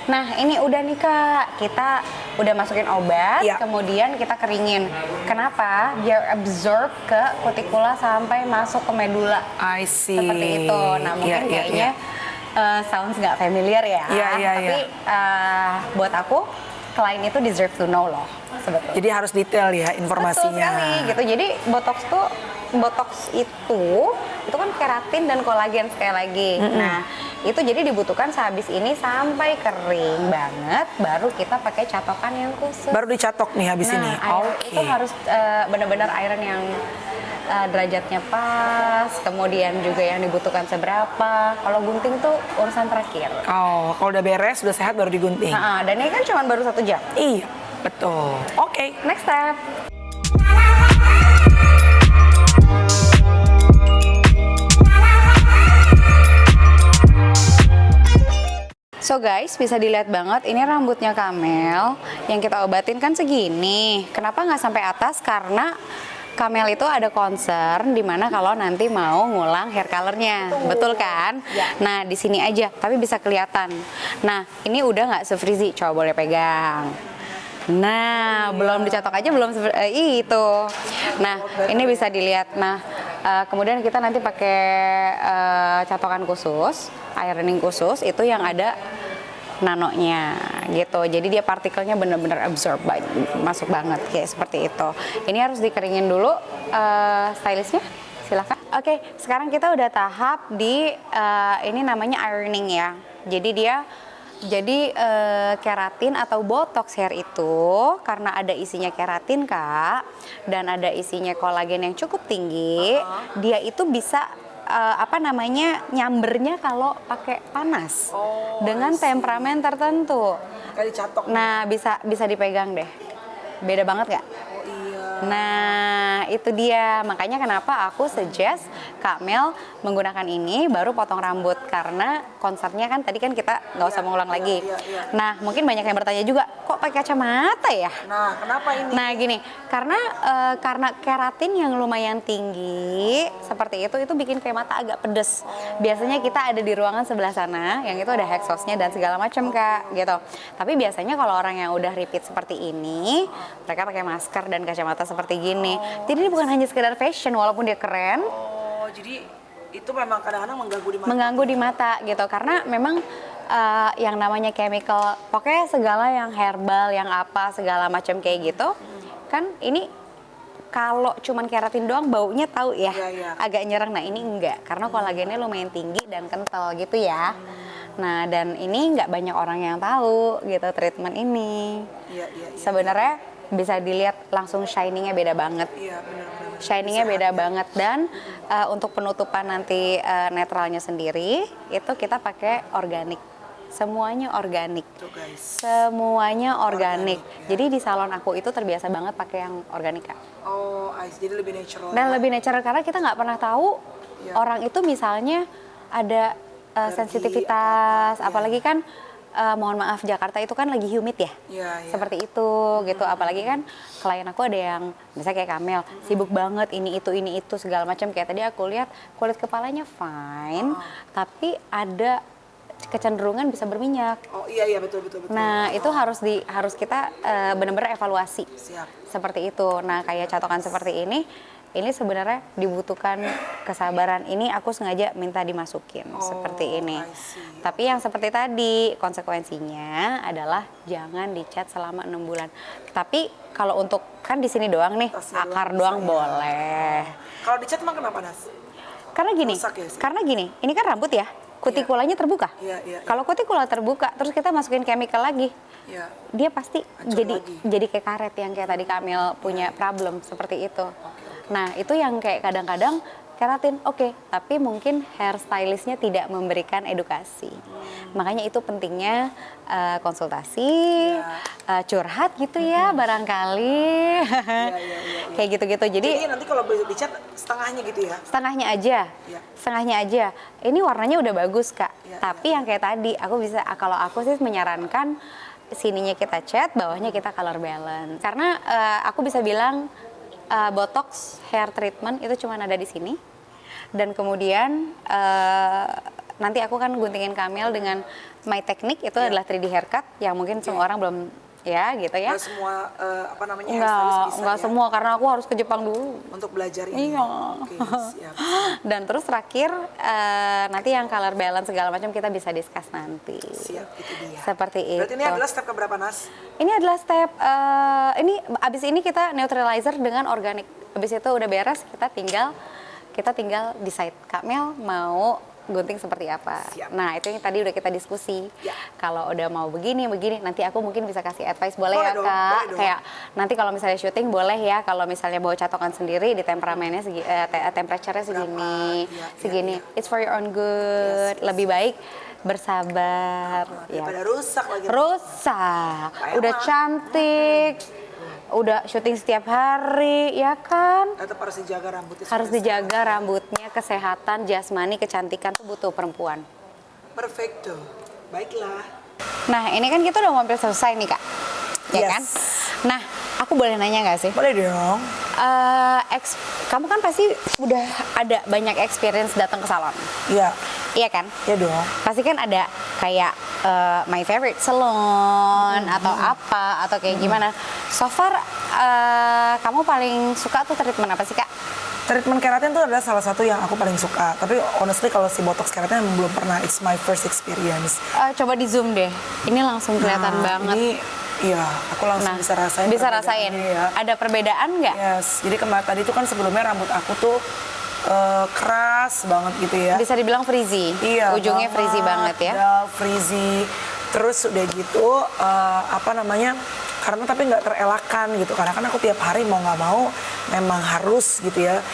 Nah, ini udah nih Kak, kita udah masukin obat, Ya. kemudian kita keringin. Kenapa? Biar absorb ke kutikula sampai masuk ke medula. I see. Seperti itu. Nah, mungkin kayaknya sounds nggak familiar ya. Tapi buat aku, klien itu deserve to know loh, sebetulnya. Jadi harus detail ya informasinya. Betul sekali, gitu. Jadi botox itu kan keratin dan kolagen sekali lagi. Nah, itu jadi dibutuhkan sehabis ini sampai kering banget, baru kita pakai catokan yang khusus. Baru dicatok nih habis ini. Itu harus benar-benar iron yang derajatnya pas, kemudian juga yang dibutuhkan seberapa. Kalau gunting tuh urusan terakhir. Oh, kalau udah beres, udah sehat baru digunting. Dan ini kan cuma baru 1 jam. Iya, betul. Oke. Next step. So guys, bisa dilihat banget ini rambutnya Kamel yang kita obatin kan segini. Kenapa nggak sampai atas? Karena Kamel itu ada concern dimana kalau nanti mau ngulang hair colornya, betul kan? Ya. Nah di sini aja, tapi bisa kelihatan. Nah ini udah nggak se-frizzy, coba boleh pegang. Nah belum dicatok aja belum itu. Nah ini bisa dilihat. Nah kemudian kita nanti pakai catokan khusus, ironing khusus itu yang ada nanonya gitu, jadi dia partikelnya bener-bener absorb masuk banget kayak seperti itu. Ini harus dikeringin dulu. Stylistnya silakan. Oke, sekarang kita udah tahap di ini namanya ironing ya. Jadi keratin atau botox hair itu karena ada isinya keratin Kak, dan ada isinya kolagen yang cukup tinggi, dia itu bisa nyambernya kalau pakai panas dengan temperamen tertentu. Kali catok. Nah bisa dipegang deh, beda banget nggak? Nah itu dia, makanya kenapa aku suggest Kak Mel menggunakan ini baru potong rambut, karena konsepnya kan tadi kan kita nggak usah mengulang lagi. Nah mungkin banyak yang bertanya juga, kok pakai kacamata ya? Nah kenapa ini? Nah gini, karena keratin yang lumayan tinggi seperti itu bikin kayak mata agak pedes. Biasanya kita ada di ruangan sebelah sana yang itu ada hexosnya dan segala macam Kak gitu. Tapi biasanya kalau orang yang udah repeat seperti ini, mereka pakai masker dan kacamata seperti gini. Jadi ini bukan hanya sekedar fashion walaupun dia keren. Jadi itu memang kadang-kadang mengganggu di mata. Mengganggu di mata gitu, karena memang yang namanya chemical, pokoknya segala yang herbal, yang apa segala macam kayak gitu, kan ini kalau cuman keratin doang baunya tahu ya, agak nyerang. Nah ini enggak, karena kolagennya lumayan tinggi dan kental gitu ya. Nah dan ini nggak banyak orang yang tahu gitu treatment ini. Sebenarnya bisa dilihat langsung shiningnya beda banget. Shiningnya beda banget, dan untuk penutupan nanti netralnya sendiri itu kita pakai organik. Semuanya organik. Semuanya organik. Jadi di salon aku itu terbiasa banget pakai yang organik Kak. Jadi lebih natural. Dan lebih natural karena kita nggak pernah tahu orang itu misalnya ada sensitivitas, apalagi kan mohon maaf Jakarta itu kan lagi humid ya, seperti itu gitu. Apalagi kan klien aku ada yang misalnya kayak Kamel sibuk banget ini itu segala macam, kayak tadi aku lihat kulit kepalanya fine, tapi ada kecenderungan bisa berminyak. Betul. Nah itu harus kita benar-benar evaluasi. Seperti itu. Nah kayak catokan seperti ini sebenarnya dibutuhkan kesabaran. Ini aku sengaja minta dimasukin seperti ini. Tapi yang seperti tadi, konsekuensinya adalah jangan dicat selama 6 bulan. Tapi kalau untuk kan di sini doang nih, akar doang boleh. Kalau dicat emang kenapa Nas? Karena gini, ini kan rambut ya, kutikulanya terbuka. Kalau kutikula terbuka, terus kita masukin chemical lagi, dia pasti jadi kayak karet yang kayak tadi Kamil punya problem seperti itu. Nah itu yang kayak kadang-kadang keratin tapi mungkin hairstylistnya tidak memberikan edukasi. Makanya itu pentingnya konsultasi, curhat gitu ya barangkali. Kayak gitu-gitu. Jadi nanti kalau dicat setengahnya gitu ya? Setengahnya aja. Ini warnanya udah bagus Kak. Tapi yang kayak tadi kalau aku sih menyarankan sininya kita cat, bawahnya kita color balance. Karena aku bisa bilang botox hair treatment itu cuma ada di sini, dan kemudian nanti aku kan guntingin Kamel dengan my technique itu adalah 3D haircut yang mungkin semua orang belum ya gitu ya. Nggak semua apa namanya hairstylist bisa Enggak ya? semua karena aku harus ke Jepang dulu. Untuk belajar ini. Iya. Oke, siap. Dan terus terakhir nanti yang color balance segala macam kita bisa discuss nanti. Siap, itu dia. Seperti itu. Berarti ini adalah step keberapa, Nas? Ini adalah step ini abis ini kita neutralizer dengan organik. Abis itu udah beres kita tinggal decide Kamel mau gunting seperti apa. Siap. Nah, itu yang tadi udah kita diskusi. Ya. Kalau udah mau begini, nanti aku mungkin bisa kasih advice boleh Boleh ya, dong, Kak? boleh dong. Kayak nanti kalau misalnya syuting boleh ya, kalau misalnya bawa catokan sendiri di temperamennya temperature-nya segini, Iya, segini. iya. It's for your own good. Yes. Lebih baik bersabar. Ya. Daripada rusak lagi. Rusak, Kayak udah mah. cantik, udah syuting setiap hari, ya kan? Tetap harus dijaga rambutnya. Harus supaya dijaga rambutnya, kesehatan, jasmani, kecantikan tuh butuh perempuan. Perfecto. Baiklah. Nah, ini kan kita udah hampir selesai nih, Kak. Ya Yes. kan? Nah, aku boleh nanya nggak sih? Boleh dong. Kamu kan pasti udah ada banyak experience datang ke salon. Iya. Iya kan? Iya dong. Pasti kan ada kayak my favorite salon atau apa atau kayak gimana. So far kamu paling suka tuh treatment apa sih, Kak? Treatment keratin itu adalah salah satu yang aku paling suka. Tapi honestly kalau si botox keratin belum pernah. It's my first experience. Coba di zoom deh. Ini langsung kelihatan banget. Ini, iya, aku langsung bisa rasain. Bisa rasain. perbedaannya ya. Ada perbedaan nggak? Yes. Jadi kemarin tadi itu kan sebelumnya rambut aku tuh keras banget gitu ya. Bisa dibilang frizzy. Iya. Ujungnya frizzy banget ya. Dull, frizzy. Terus udah gitu apa namanya? Karena tapi nggak terelakkan gitu. Karena kan aku tiap hari mau nggak mau memang harus gitu ya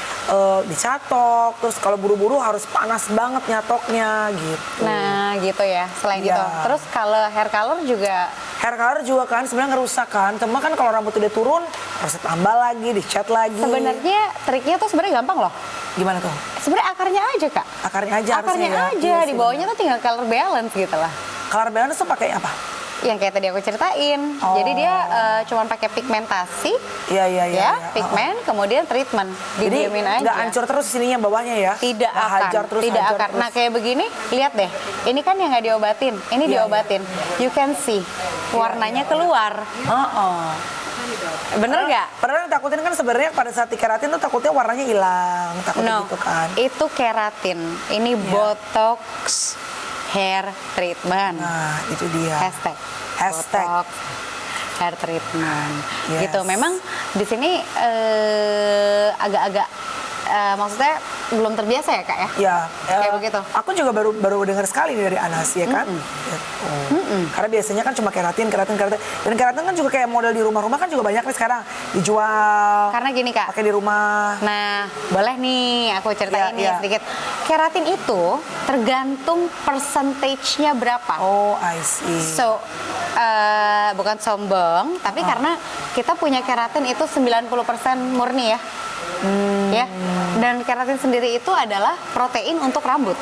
dicatok. Terus kalau buru-buru harus panas banget nyatoknya gitu. Nah, gitu ya. Selain Iya. itu, terus kalau hair color juga Hair color juga kan sebenarnya ngerusak kan. Cuma kan kalau rambut udah turun harus ditambah lagi, dicat lagi. sebenarnya triknya tuh sebenarnya gampang loh. Gimana tuh? Sebenarnya akarnya aja, Kak. Akarnya aja Akarnya harusnya ya. aja, Iya di sih, bawahnya tuh tinggal color balance gitu lah. bener. Color balance tuh pakai apa? Yang kayak tadi aku ceritain. Oh. Jadi dia cuman pakai pigmentasi, Iya iya iya. ya, iya. pigmen, kemudian treatment. Jadi Didiemin aja. nggak hancur terus sininya bawahnya ya? Tidak Nggak akan, hajar terus, tidak hajar akan. terus. Nah kayak begini, lihat deh. Ini kan yang nggak diobatin, ini Iya, diobatin. You can see, warnanya keluar. Bener nggak? Padahal yang takutin kan sebenarnya pada saat dikeratin tuh takutnya warnanya hilang, takutnya No, gitu kan. itu keratin. Ini botox hair treatment. Nah, itu dia. Hashtag. Hashtag. Botox hair treatment. Yes. Gitu. Memang di sini agak-agak maksudnya belum terbiasa ya, Kak ya? Ya, Kayak begitu. Aku juga baru dengar sekali nih dari Anas ya kan. Gitu. Karena biasanya kan cuma keratin. Dan keratin kan juga kayak model di rumah-rumah kan juga banyak nih sekarang dijual. Karena gini, Kak. Pakai di rumah. Nah, boleh nih aku ceritain Iya, nih iya. sedikit. Keratin itu tergantung percentage-nya berapa. Oh, I see. So, bukan sombong, tapi karena kita punya keratin itu 90% murni ya. Ya. Dan keratin sendiri itu adalah protein untuk rambut.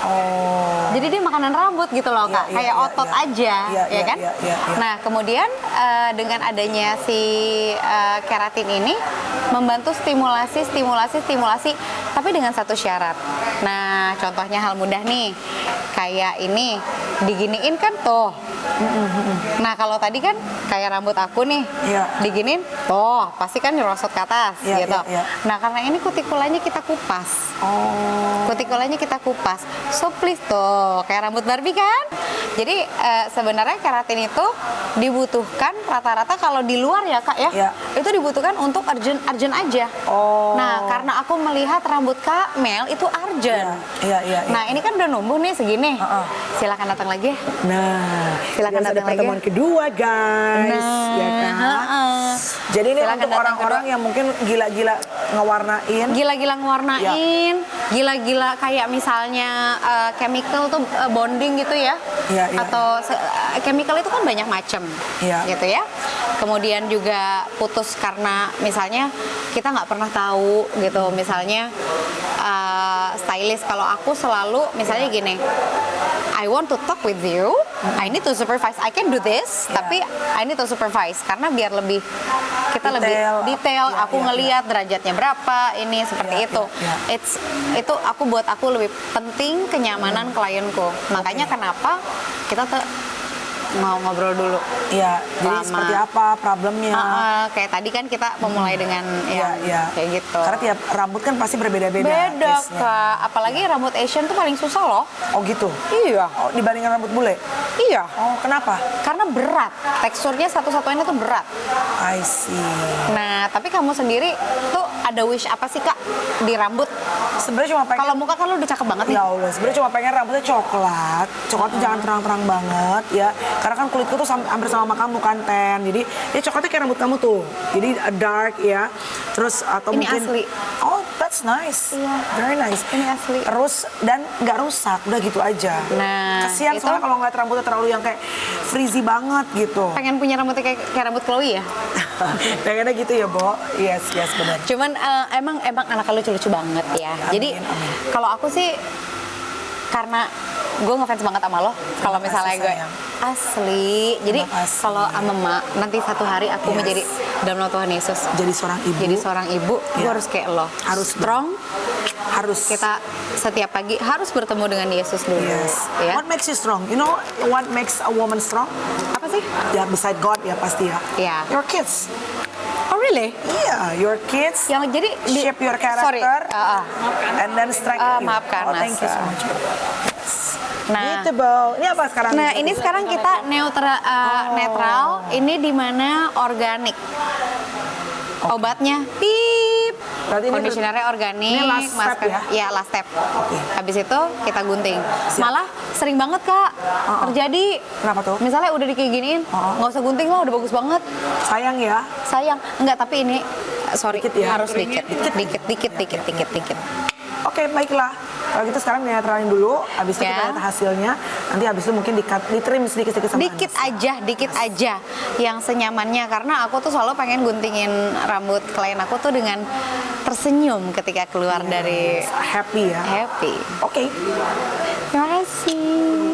Oh. Jadi dia makanan rambut gitu loh, Kak. Iya, Kayak iya, otot iya. aja, Iya, ya iya, kan? iya, iya, iya. Nah, kemudian dengan adanya si keratin ini membantu stimulasi, tapi dengan satu syarat. Nah, contohnya hal mudah nih. Kayak ini diginiin kan tuh. Nah, kalau tadi kan kayak rambut aku nih. Iya. Diginiin, tuh, pasti kan nyerosot ke atas Iya, gitu. iya, iya. Nah, karena ini kutikulanya kita kupas. Oh. Kutikulanya kita kupas. So please tuh, kayak rambut Barbie kan? Jadi sebenarnya keratin itu dibutuhkan rata-rata kalau di luar ya, Kak ya. Iya. Itu dibutuhkan untuk urgent aja. Oh. Nah, karena aku melihat rambut Kak Mel itu urgent. Iya, iya, iya. Nah, ini kan udah numbuh nih segini. Heeh. Silakan datang lagi ya. Nah, Silakan biasa ada datang lagi. pertemuan kedua, guys. Nah, Ya kan? heeh. Jadi ini Silakan untuk datang orang-orang yang mungkin gila-gila ngewarnain. Gila-gila ngewarnain, gila-gila kayak misalnya chemical tuh bonding gitu ya, Iya, iya, atau chemical itu kan banyak macam, Iya. gitu ya. Kemudian juga putus karena misalnya kita nggak pernah tahu gitu, misalnya stylist kalau aku selalu misalnya gini, I want to talk with you, I need to supervise. I can do this, Iya. tapi I need to supervise karena biar lebih kita lebih Detail. detail. Iya, Aku iya, ngelihat derajatnya berapa, ini seperti Iya, itu. iya, iya. Itu buat aku lebih penting kenyamanan klienku. Makanya kenapa kita tuh mau ngobrol dulu. Iya, jadi Lama. seperti apa problemnya? Kayak tadi kan kita memulai dengan Iya, iya. kayak gitu. Karena tiap rambut kan pasti berbeda-beda. Beda case-nya. Kak, apalagi rambut Asian tuh paling susah loh. Oh gitu. Iya. Oh, dibandingkan rambut bule? Iya. Oh, kenapa? Karena berat, teksturnya satu-satunya tuh berat. I see. Nah, tapi kamu sendiri tuh ada wish apa sih Kak di rambut? Sebenarnya cuma pengen Kalau muka kan lu udah cakep banget nih. Ya Allah, sebenarnya cuma pengen rambutnya coklat. Coklatnya jangan terang-terang banget ya. Karena kan kulitku tuh hampir sama kamu kan tan. Jadi ya coklatnya kayak rambut kamu tuh. Jadi dark ya. Terus atau Ini mungkin asli. Oh, that's nice. Iya. Very nice. Ini asli. Terus dan nggak rusak, udah gitu aja. Nah, kasihan itu- soalnya kalau ngeliat rambutnya terlalu yang kayak frizzy banget gitu. Pengen punya rambutnya kayak rambut Chloe ya? Pengennya gitu ya, Bo. Yes, benar. Cuman emang anak lucu-lucu banget ya. Amin, Jadi amin. kalau aku sih karena gue ngefans banget sama lo. Kalau Terima misalnya kasih, gue sayang. asli. Jadi Terima kasih. kalau sama Mak nanti satu hari aku Yes. menjadi dalam nama Tuhan Yesus. Jadi seorang ibu Jadi seorang ibu, gue Iya. harus kayak lo. Harus strong. harus Kita setiap pagi harus bertemu dengan Yesus dulu. Yes. Ya. What makes you strong? You know what makes a woman strong? Apa sih? Ya beside God ya pasti ya. Iya. Your kids. Oh really? Iya, your kids Yang jadi shape your character Sorry. and then strengthen you. Maafkan, Oh, thank you so Mas. much. Nah, Gitu, Bo. Ini apa sekarang? Nah, ini sekarang kita netral. Ini di mana organik. Obatnya pip. Berarti ini Conditionernya organik. ini last step masker- ya? last step. Habis itu kita gunting. Siap. Malah sering banget Kak terjadi. Kenapa tuh? Misalnya udah kayak giniin, nggak usah gunting lah, udah bagus banget. Sayang ya. Sayang, enggak, tapi ini sorry, Dikit ya? harus dikit. Dikit. Oke, baiklah. Kalau gitu sekarang netralin dulu, habis itu Ya. kita lihat hasilnya. Nanti habis itu mungkin di-trim sedikit-sedikit sama Dikit Anis. aja yang senyamannya, karena aku tuh selalu pengen guntingin rambut klien aku tuh dengan tersenyum ketika keluar dari Happy ya. happy. Oke. Terima kasih.